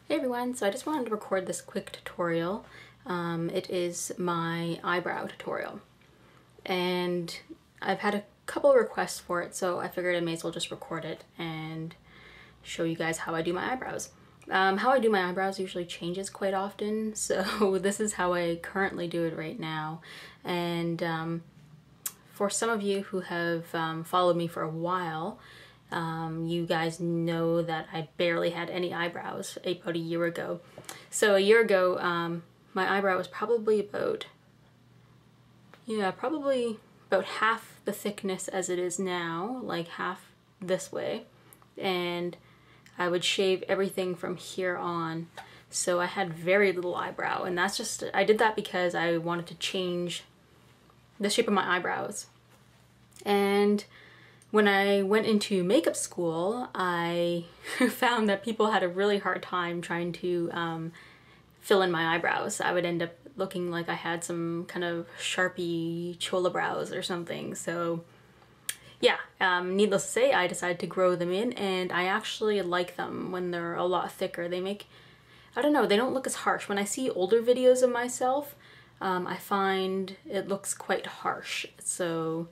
Hey everyone, so I just wanted to record this quick tutorial. It is my eyebrow tutorial, and I've had a couple of requests for it, so I figured I may as well just record it and show you guys how I do my eyebrows. How I do my eyebrows usually changes quite often, so this is how I currently do it right now. And for some of you who have followed me for a while, you guys know that I barely had any eyebrows about a year ago. So a year ago, my eyebrow was probably about half the thickness as it is now, like half this way. And I would shave everything from here on. So I had very little eyebrow, and that's just, I did that because I wanted to change the shape of my eyebrows. And when I went into makeup school, I found that people had a really hard time trying to fill in my eyebrows. I would end up looking like I had some kind of Sharpie chola brows or something. So yeah, needless to say, I decided to grow them in, and I actually like them when they're a lot thicker. They make, I don't know, they don't look as harsh. When I see older videos of myself, I find it looks quite harsh. So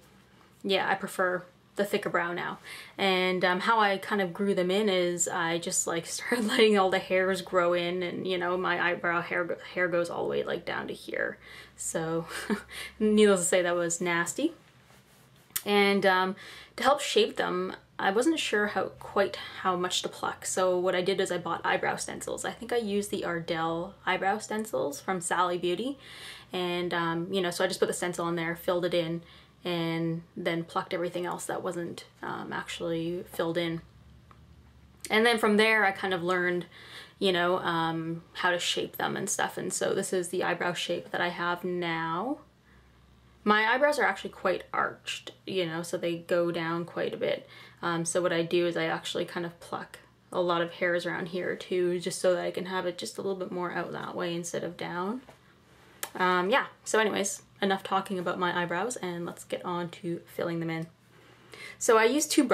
yeah, I prefer the thicker brow now. And how I kind of grew them in is I just like started letting all the hairs grow in, and you know, my eyebrow hair goes all the way like down to here. So needless to say, that was nasty. And to help shape them, I wasn't sure quite how much to pluck. So what I did is I bought eyebrow stencils. I think I used the Ardell eyebrow stencils from Sally Beauty. And you know, so I just put the stencil in there, filled it in, and then plucked everything else that wasn't actually filled in. And then from there I kind of learned, you know, how to shape them and stuff. And so this is the eyebrow shape that I have now. My eyebrows are actually quite arched, you know, so they go down quite a bit. So what I do is I actually kind of pluck a lot of hairs around here too, just so that I can have it just a little bit more out that way instead of down. Yeah, so anyways, enough talking about my eyebrows, and let's get on to filling them in. So I use two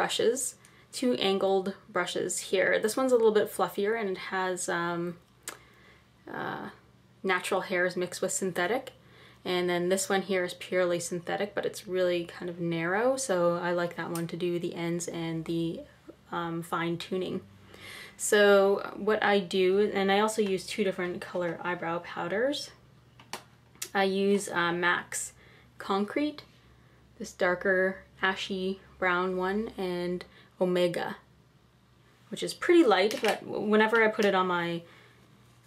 angled brushes here. This one's a little bit fluffier, and it has natural hairs mixed with synthetic. And then this one here is purely synthetic, but it's really kind of narrow, so I like that one to do the ends and the fine tuning. So what I do, and I also use two different color eyebrow powders. I use MAC's Concrete, this darker ashy brown one, and Omega, which is pretty light, but whenever I put it on my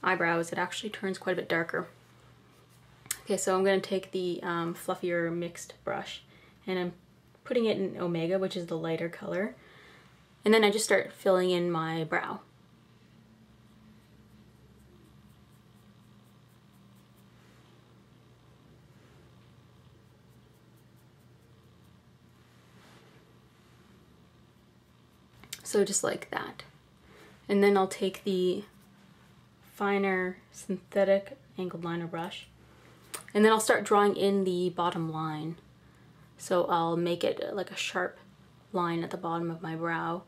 eyebrows, it actually turns quite a bit darker. Okay, so I'm going to take the fluffier mixed brush, and I'm putting it in Omega, which is the lighter color, and then I just start filling in my brow. So just like that. And then I'll take the finer synthetic angled liner brush, and then I'll start drawing in the bottom line. So I'll make it like a sharp line at the bottom of my brow.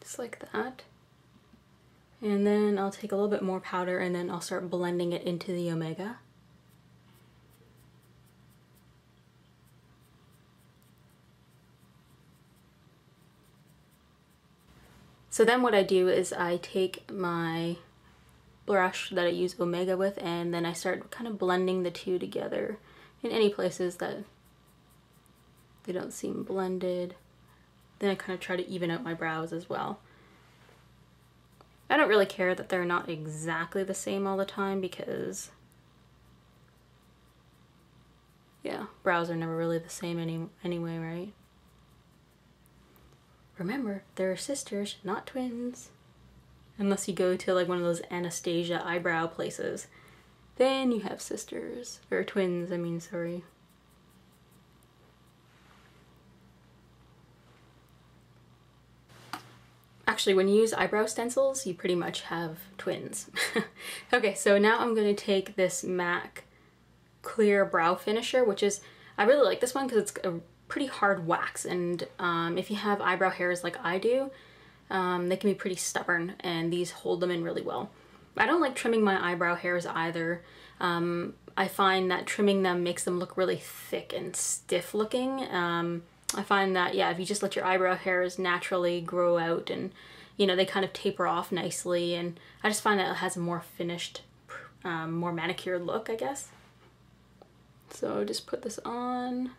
Just like that. And then I'll take a little bit more powder, and then I'll start blending it into the Omega. So then what I do is I take my brush that I use Omega with, and then I start kind of blending the two together in any places that they don't seem blended. Then I kind of try to even out my brows as well. I don't really care that they're not exactly the same all the time, because yeah, brows are never really the same anyway, right? Remember, they're sisters, not twins. Unless you go to like one of those Anastasia eyebrow places. Then you have sisters, or twins, I mean, sorry. Actually, when you use eyebrow stencils, you pretty much have twins. Okay, so now I'm going to take this MAC clear brow finisher, which is, I really like this one because it's a pretty hard wax, and if you have eyebrow hairs like I do, they can be pretty stubborn, and these hold them in really well. I don't like trimming my eyebrow hairs either. I find that trimming them makes them look really thick and stiff looking. I find that, yeah, if you just let your eyebrow hairs naturally grow out and, you know, they kind of taper off nicely, and I just find that it has a more finished, more manicured look, I guess. So just put this on.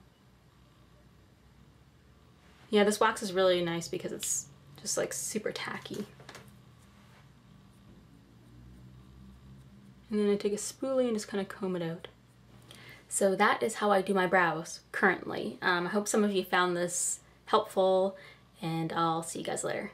Yeah, this wax is really nice because it's just like super tacky. And then I take a spoolie and just kind of comb it out. So that is how I do my brows currently. I hope some of you found this helpful, and I'll see you guys later.